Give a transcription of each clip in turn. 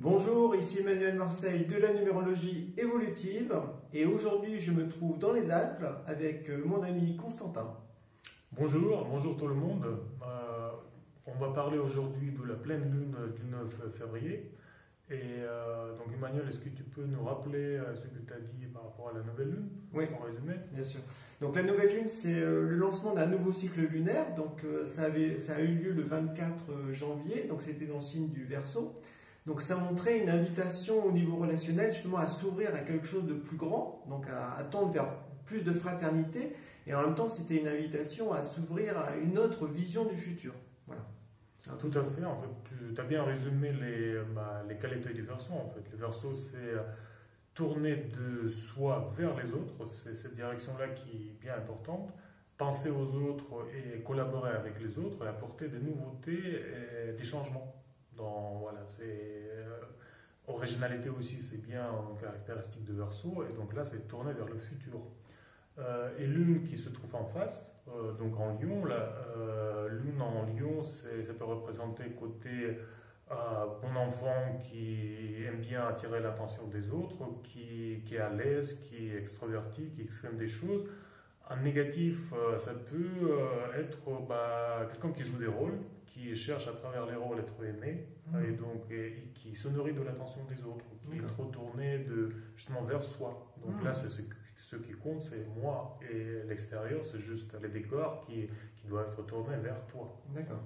Bonjour, ici Emmanuel Marseille de la numérologie évolutive et aujourd'hui je me trouve dans les Alpes avec mon ami Constantin. Bonjour tout le monde. On va parler aujourd'hui de la pleine lune du 9 février. Donc Emmanuel, est-ce que tu peux nous rappeler ce que tu as dit par rapport à la nouvelle lune? Oui, en résumé. bien sûr. Donc la nouvelle lune, c'est le lancement d'un nouveau cycle lunaire. Donc ça a eu lieu le 24 janvier, donc c'était dans le signe du Verseau. Donc ça montrait une invitation au niveau relationnel justement à s'ouvrir à quelque chose de plus grand, donc à tendre vers plus de fraternité. Et en même temps, c'était une invitation à s'ouvrir à une autre vision du futur. Voilà. Tout à fait. En fait, tu as bien résumé les qualités du Verseau. En fait, le Verseau, c'est tourner de soi vers les autres. C'est cette direction-là qui est bien importante. Penser aux autres et collaborer avec les autres et apporter des nouveautés et des changements. Originalité aussi, c'est bien une caractéristique de Verseau. Et donc là, c'est tourner vers le futur. Et lune qui se trouve en face, donc en Lion, lune en Lion, ça peut représenter côté bon enfant qui aime bien attirer l'attention des autres, qui est à l'aise, qui est extraverti, qui exprime des choses. En négatif, ça peut être quelqu'un qui joue des rôles, qui cherche à travers les rôles à être aimé, et donc qui se nourrit de l'attention des autres, qui est trop tourné justement vers soi. Donc là, c'est ce qui compte, c'est moi, et l'extérieur, c'est juste les décors qui doivent être tournés vers toi. D'accord.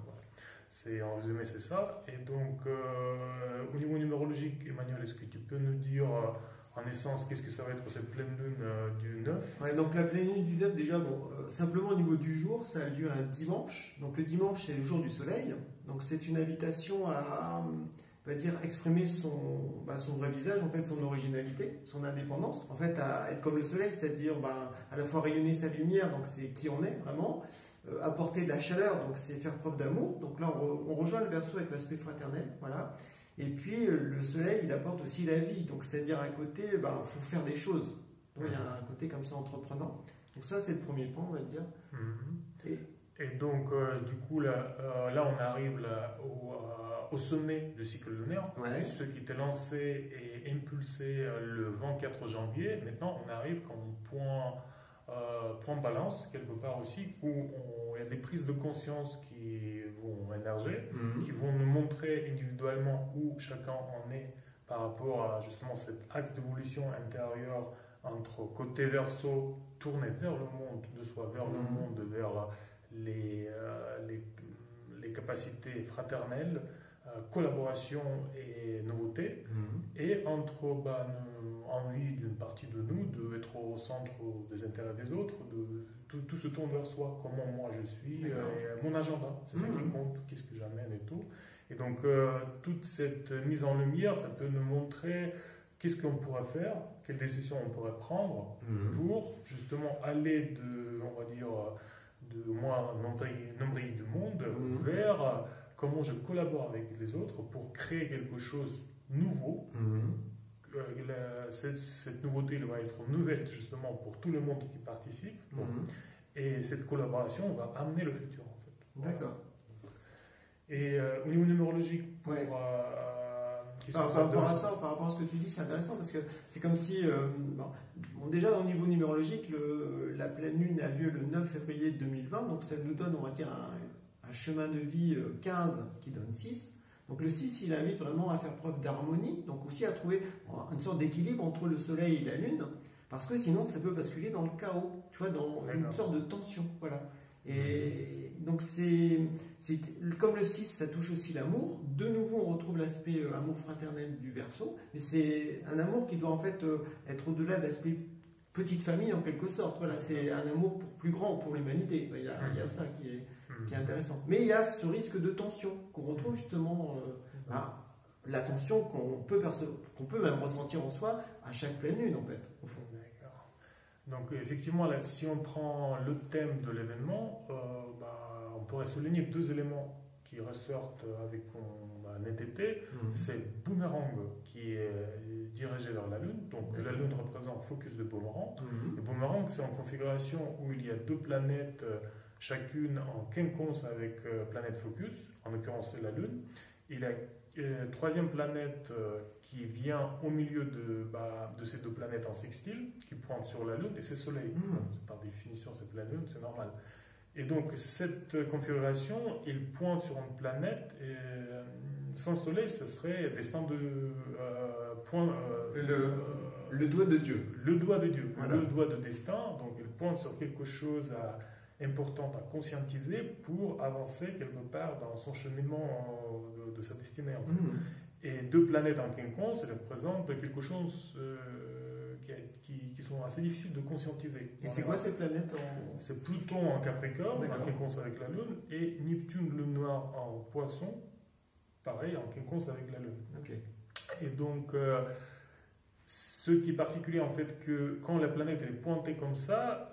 En résumé, c'est ça. Et donc, au niveau numérologique, Emmanuel, est-ce que tu peux nous dire en essence qu'est-ce que ça va être cette pleine lune du 9? Ouais, donc la pleine lune du 9, déjà, simplement au niveau du jour, ça a lieu un dimanche. Donc le dimanche, c'est le jour du soleil. Donc c'est une invitation à, on va dire, exprimer son vrai visage, en fait, son originalité, son indépendance. En fait, à être comme le soleil, c'est-à-dire à la fois rayonner sa lumière, donc c'est qui on est vraiment, apporter de la chaleur, donc c'est faire preuve d'amour. Donc là, on rejoint le Verseau avec l'aspect fraternel, voilà. Et puis le soleil, il apporte aussi la vie, donc c'est-à-dire un côté, il faut faire des choses. Donc il y a un côté comme ça entreprenant. Donc ça, c'est le premier point, on va dire. Et donc, du coup, là on arrive au sommet du cycle lunaire. Ouais. Ce qui était lancé et impulsé le 24 janvier. Maintenant, on arrive comme point balance, quelque part aussi, où il y a des prises de conscience qui vont émerger, qui vont nous montrer individuellement où chacun en est par rapport à justement cet axe d'évolution intérieure entre côté Verseau, tourné vers le monde de soi, vers le monde, vers les capacités fraternelles, collaboration et nouveauté, et entre envie d'une partie de nous d'être au centre des intérêts des autres, tout se tourne vers soi, comment moi je suis, mon agenda, c'est ça qui compte, qu'est-ce que j'amène et tout. Et donc toute cette mise en lumière, ça peut nous montrer qu'est-ce qu'on pourrait faire, quelles décisions on pourrait prendre pour justement aller on va dire, de moi, nombril du monde, vers comment je collabore avec les autres pour créer quelque chose de nouveau. Cette nouveauté va être nouvelle justement pour tout le monde qui participe. Et cette collaboration va amener le futur en fait. D'accord. Et au niveau numérologique, par rapport à ce que tu dis, c'est intéressant parce que c'est comme si, déjà au niveau numérologique, la pleine lune a lieu le 9 février 2020, donc ça nous donne, on va dire, un chemin de vie 15 qui donne 6. Donc le 6, il invite vraiment à faire preuve d'harmonie, donc aussi à trouver une sorte d'équilibre entre le soleil et la lune, parce que sinon ça peut basculer dans le chaos, tu vois, dans une sorte de tension, voilà. Et donc c'est comme le 6, ça touche aussi l'amour. De nouveau, on retrouve l'aspect amour fraternel du Verseau, mais c'est un amour qui doit en fait être au-delà de l'aspect petite famille en quelque sorte. Voilà, c'est un amour plus grand pour l'humanité. Il y a ça qui est intéressant. Mais il y a ce risque de tension qu'on retrouve justement, la tension qu'on peut même ressentir en soi à chaque pleine lune en fait, au fond. Donc effectivement, là, si on prend le thème de l'événement, on pourrait souligner deux éléments qui ressortent avec netteté. C'est boomerang qui est dirigé vers la Lune. Donc la Lune représente focus de boomerang. Le boomerang, c'est en configuration où il y a deux planètes, chacune en quinconce avec planète focus. En l'occurrence, c'est la Lune. troisième planète qui vient au milieu de ces deux planètes en sextile, qui pointe sur la Lune, et c'est le Soleil. Par définition, c'est la Lune, c'est normal. Et donc, cette configuration, il pointe sur une planète, et sans Soleil, ce serait destin de point. Le doigt de Dieu. Le doigt de Dieu, voilà. Le doigt de destin. Donc, il pointe sur quelque chose important à conscientiser pour avancer quelque part dans son cheminement de sa destinée. En fait. Et deux planètes en quincunce, elles représentent quelque chose qui sont assez difficiles de conscientiser. Et c'est quoi ces planètes C'est Pluton en Capricorne, en quincunce avec la Lune, et Neptune, Lune noire en Poisson, pareil, en quincunce avec la Lune. Okay. Et donc, ce qui est particulier, en fait, que quand la planète est pointée comme ça,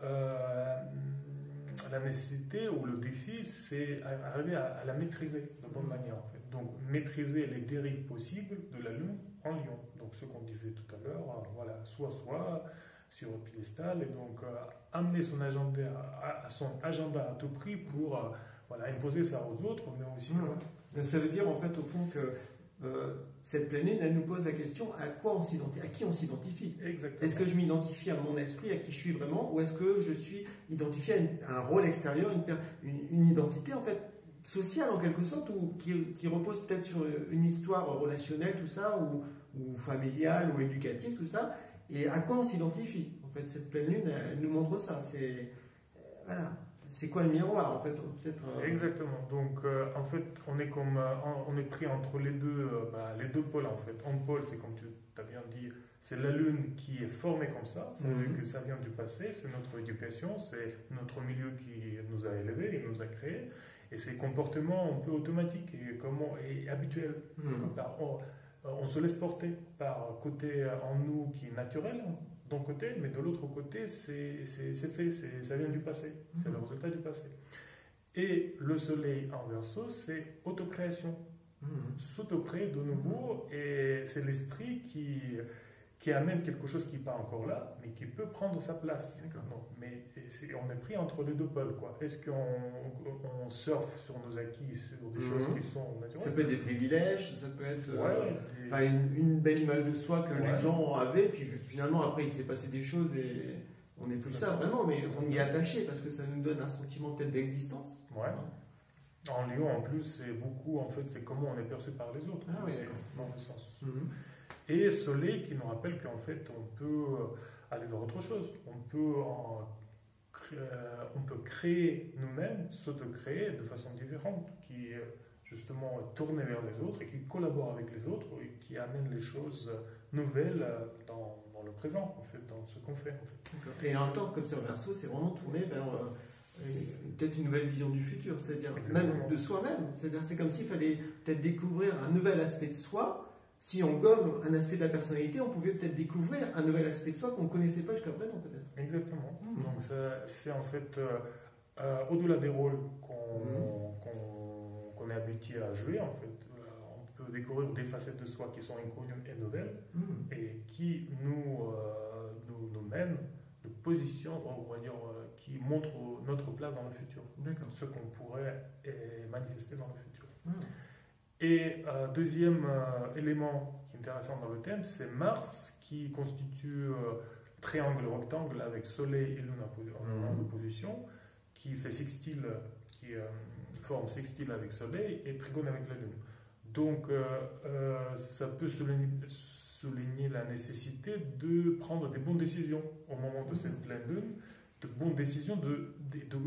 la nécessité ou le défi, c'est arriver à la maîtriser de bonne manière, en fait. Donc, maîtriser les dérives possibles de la Lune en Lion. Donc, ce qu'on disait tout à l'heure, voilà, soit sur le piédestal, et donc amener son agenda à tout prix pour voilà, imposer ça aux autres, mais aussi... Ça veut dire, en fait, au fond, que cette planète, elle nous pose la question à qui on s'identifie. Exactement. Est-ce que je m'identifie à mon esprit, à qui je suis vraiment, ou est-ce que je suis identifié à un rôle extérieur, une identité en fait sociale en quelque sorte, ou qui repose peut-être sur une histoire relationnelle, tout ça, ou familiale, ou éducative, tout ça, et à quoi on s'identifie. En fait, cette pleine lune, elle nous montre ça. Voilà. C'est quoi le miroir, en fait, peut-être Exactement. Donc, en fait, on est pris entre les deux pôles, en fait. Un pôle, c'est comme tu as bien dit, c'est la Lune qui est formée comme ça. Ça veut dire que ça vient du passé, c'est notre éducation, c'est notre milieu qui nous a élevés, qui nous a créés. Et ces comportements un peu automatiques et habituels. On se laisse porter par côté en nous qui est naturel, d'un côté, mais de l'autre côté, c'est fait, ça vient du passé, c'est le résultat du passé. Et le soleil en Verseau, c'est autocréation, s'autocréer de nouveau, et c'est l'esprit qui amène quelque chose qui n'est pas encore là, mais qui peut prendre sa place. Donc, mais on est pris entre les deux pôles, quoi. Est-ce qu'on surfe sur nos acquis, sur des choses qui sont naturelles? Ça peut être des privilèges, ça peut être une belle image de soi que les gens avaient, puis finalement après il s'est passé des choses et on n'est plus ça vraiment, mais on y est attaché parce que ça nous donne un sentiment peut-être d'existence. Ouais. En Lyon, en plus, c'est beaucoup, en fait, c'est comment on est perçu par les autres, dans le sens. Et Soleil qui nous rappelle qu'en fait, on peut aller vers autre chose. On peut créer nous-mêmes, s'auto-créer de façon différente, qui justement est tournée vers les autres et qui collabore avec les autres et qui amène les choses nouvelles dans le présent, en fait, dans ce qu'on fait. En fait. Et en même temps, comme c'est en Verseau, c'est vraiment tourné vers peut-être une nouvelle vision du futur, c'est-à-dire même de soi-même. C'est-à-dire c'est comme s'il fallait peut-être découvrir un nouvel aspect de soi. Si on gomme un aspect de la personnalité, on pouvait peut-être découvrir un nouvel aspect de soi qu'on ne connaissait pas jusqu'à présent, peut-être. Exactement. Donc, c'est en fait, au-delà des rôles qu'on est habitué à jouer, en fait, on peut découvrir des facettes de soi qui sont inconnues et nouvelles, et qui nous mènent de position, on va dire, qui montrent notre place dans le futur. D'accord. Ce qu'on pourrait manifester dans le futur. Et deuxième élément qui est intéressant dans le thème, c'est Mars qui constitue triangle rectangle avec Soleil et Lune en opposition, qui fait sextile, qui forme sextile avec Soleil et trigone avec la Lune. Donc ça peut souligner la nécessité de prendre des bonnes décisions au moment de cette pleine Lune, de bonnes décisions, d'être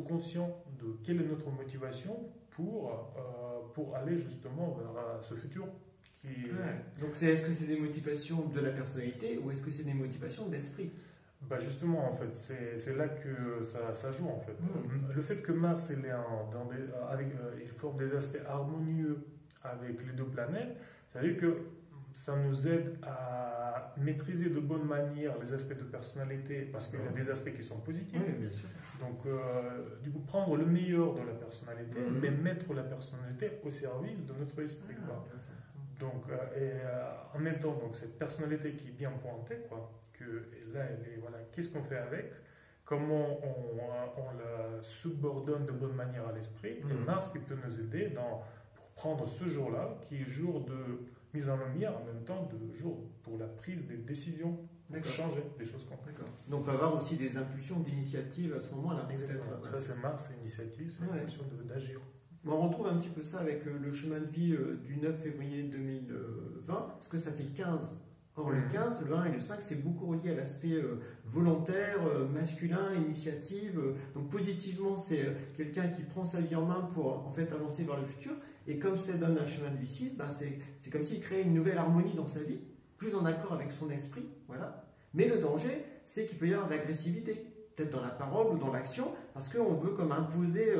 conscient de quelle est notre motivation pour aller justement vers ce futur. Donc est-ce que c'est des motivations de la personnalité ou est-ce que c'est des motivations de l'esprit? Justement, en fait, c'est là que ça joue, en fait. Le fait que Mars il forme des aspects harmonieux avec les deux planètes, ça veut dire que ça nous aide à maîtriser de bonne manière les aspects de personnalité, parce qu'il y a des aspects qui sont positifs. Oui, bien sûr. Donc, du coup, prendre le meilleur de la personnalité, mais mettre la personnalité au service de notre esprit. Donc, en même temps, donc, cette personnalité qui est bien pointée, qu'est-ce qu'on fait avec? Comment on la subordonne de bonne manière à l'esprit? Et Mars qui peut nous aider pour prendre ce jour-là, qui est jour de mise en lumière, en même temps de jour pour la prise des décisions, pour changer des choses concrètes. Donc on va avoir aussi des impulsions d'initiative à ce moment-là. Exactement. Ça c'est Mars, c'est initiative, c'est l'impulsion d'agir. On retrouve un petit peu ça avec le chemin de vie du 9 février 2020, parce que ça fait 15. Or, le 15, le 1 et le 5, c'est beaucoup relié à l'aspect volontaire, masculin, initiative. Donc, positivement, c'est quelqu'un qui prend sa vie en main pour en fait avancer vers le futur. Et comme ça donne un chemin de vie 6, ben, c'est comme s'il créait une nouvelle harmonie dans sa vie, plus en accord avec son esprit. Voilà. Mais le danger, c'est qu'il peut y avoir de l'agressivité, peut-être dans la parole ou dans l'action, parce qu'on veut comme imposer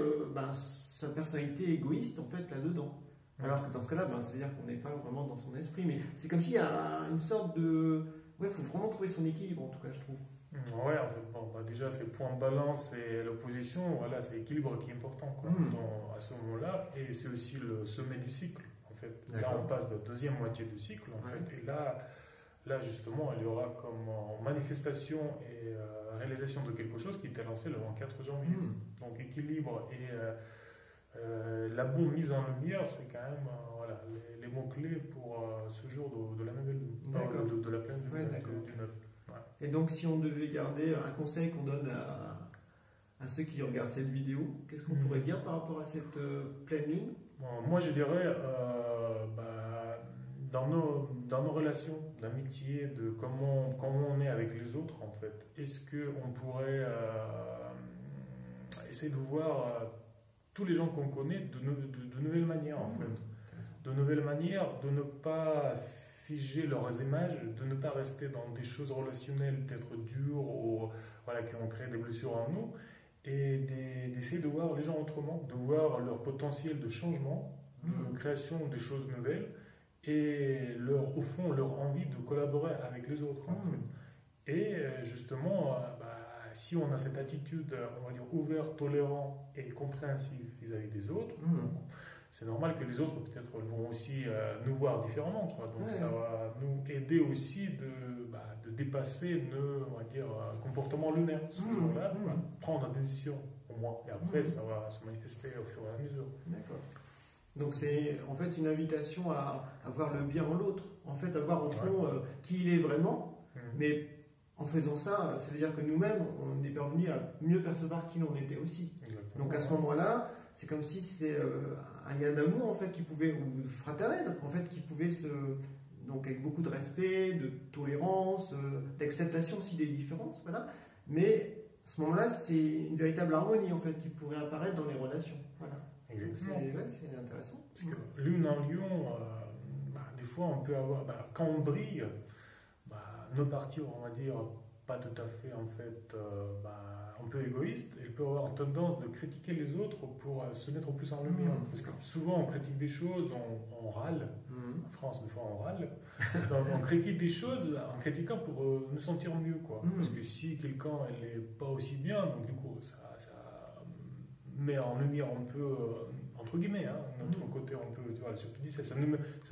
sa personnalité égoïste en fait là-dedans. Alors que dans ce cas-là, ça veut dire qu'on n'est pas vraiment dans son esprit. Mais c'est comme s'il y a une sorte de... Ouais, il faut vraiment trouver son équilibre, en tout cas, je trouve. Ouais, en fait, déjà, c'est point de balance et l'opposition, voilà, c'est l'équilibre qui est important quoi, à ce moment-là. Et c'est aussi le sommet du cycle, en fait. Là, on passe de la deuxième moitié du cycle, en fait. Et là, justement, il y aura comme manifestation et réalisation de quelque chose qui était lancé le 24 janvier. Donc, équilibre et... la bonne mise en lumière, c'est quand même les mots-clés pour ce jour de la nouvelle lune, de la pleine lune du 9. Ouais. Et donc, si on devait garder un conseil qu'on donne à ceux qui regardent cette vidéo, qu'est-ce qu'on pourrait dire par rapport à cette pleine lune? Moi, je dirais, dans nos relations d'amitié, de comment on est avec les autres, en fait, est-ce qu'on pourrait essayer de voir... tous les gens qu'on connaît de nouvelles manières, en fait. De nouvelles manières, de ne pas figer leurs images, de ne pas rester dans des choses relationnelles peut-être dures ou qui ont créé des blessures en nous, et d'essayer de voir les gens autrement, de voir leur potentiel de changement, de création des choses nouvelles, et au fond, leur envie de collaborer avec les autres, en fait. Et justement... si on a cette attitude, on va dire, ouverte, tolérante et compréhensive vis-à-vis des autres, c'est normal que les autres, peut-être, vont aussi nous voir différemment. Quoi. Donc, ça va nous aider aussi de dépasser nos, on va dire, comportements lunaires. Ce jour-là, prendre des décisions, au moins. Et après, ça va se manifester au fur et à mesure. D'accord. Donc, c'est en fait une invitation à voir le bien en l'autre. En fait, à voir au fond qui il est vraiment, mais... En faisant ça, ça veut dire que nous-mêmes, on est parvenus à mieux percevoir qui l'on était aussi. Exactement. Donc à ce moment-là, c'est comme si c'était un lien d'amour en fait qui pouvait, ou fraternel en fait, qui pouvait donc avec beaucoup de respect, de tolérance, d'acceptation aussi des différences, voilà. Mais à ce moment-là, c'est une véritable harmonie en fait qui pourrait apparaître dans les relations, voilà. Exactement. C'est intéressant. Parce que lune en lion, des fois on peut avoir, quand on brille. Nos parties, on va dire, pas tout à fait, en fait, un peu égoïstes. Il peut avoir tendance de critiquer les autres pour se mettre plus en lumière. Parce que souvent, on critique des choses, on râle. En France, des fois, on râle. Donc, on critique des choses en critiquant pour nous sentir mieux, quoi. Parce que si quelqu'un n'est pas aussi bien, donc du coup, ça met en lumière un peu... entre guillemets, notre côté un peu, tu vois, la subtilité, ça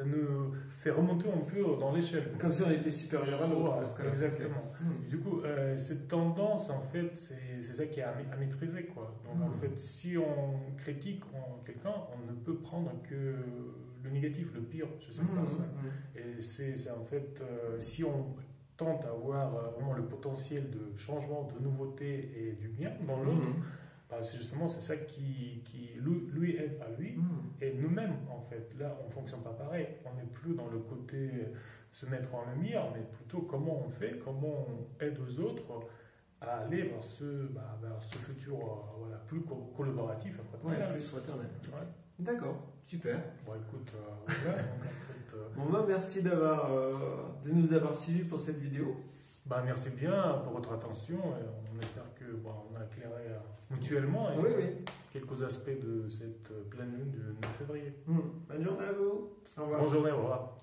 nous fait remonter un peu dans l'échelle. Comme si on était supérieur à l'autre. Exactement. Du coup, cette tendance, en fait, c'est ça qui est à maîtriser, quoi. Donc, en fait, si on critique quelqu'un, on ne peut prendre que le négatif, le pire chez cette personne. Et c'est en fait, si on tente à voir vraiment le potentiel de changement, de nouveauté et du bien dans l'autre, justement, c'est ça qui lui aide à lui. Et nous-mêmes, en fait, là, on ne fonctionne pas pareil. On n'est plus dans le côté se mettre en lumière, mais plutôt comment on fait, comment on aide aux autres à aller vers ce futur plus collaboratif. Plus fraternel. D'accord, super. Bon, écoute, voilà. Donc, en fait, merci de nous avoir suivis pour cette vidéo. Merci bien pour votre attention. On espère que on a éclairé mutuellement quelques aspects de cette pleine lune du 9 février. Bonne journée à vous. Au revoir. Bonne journée, au revoir.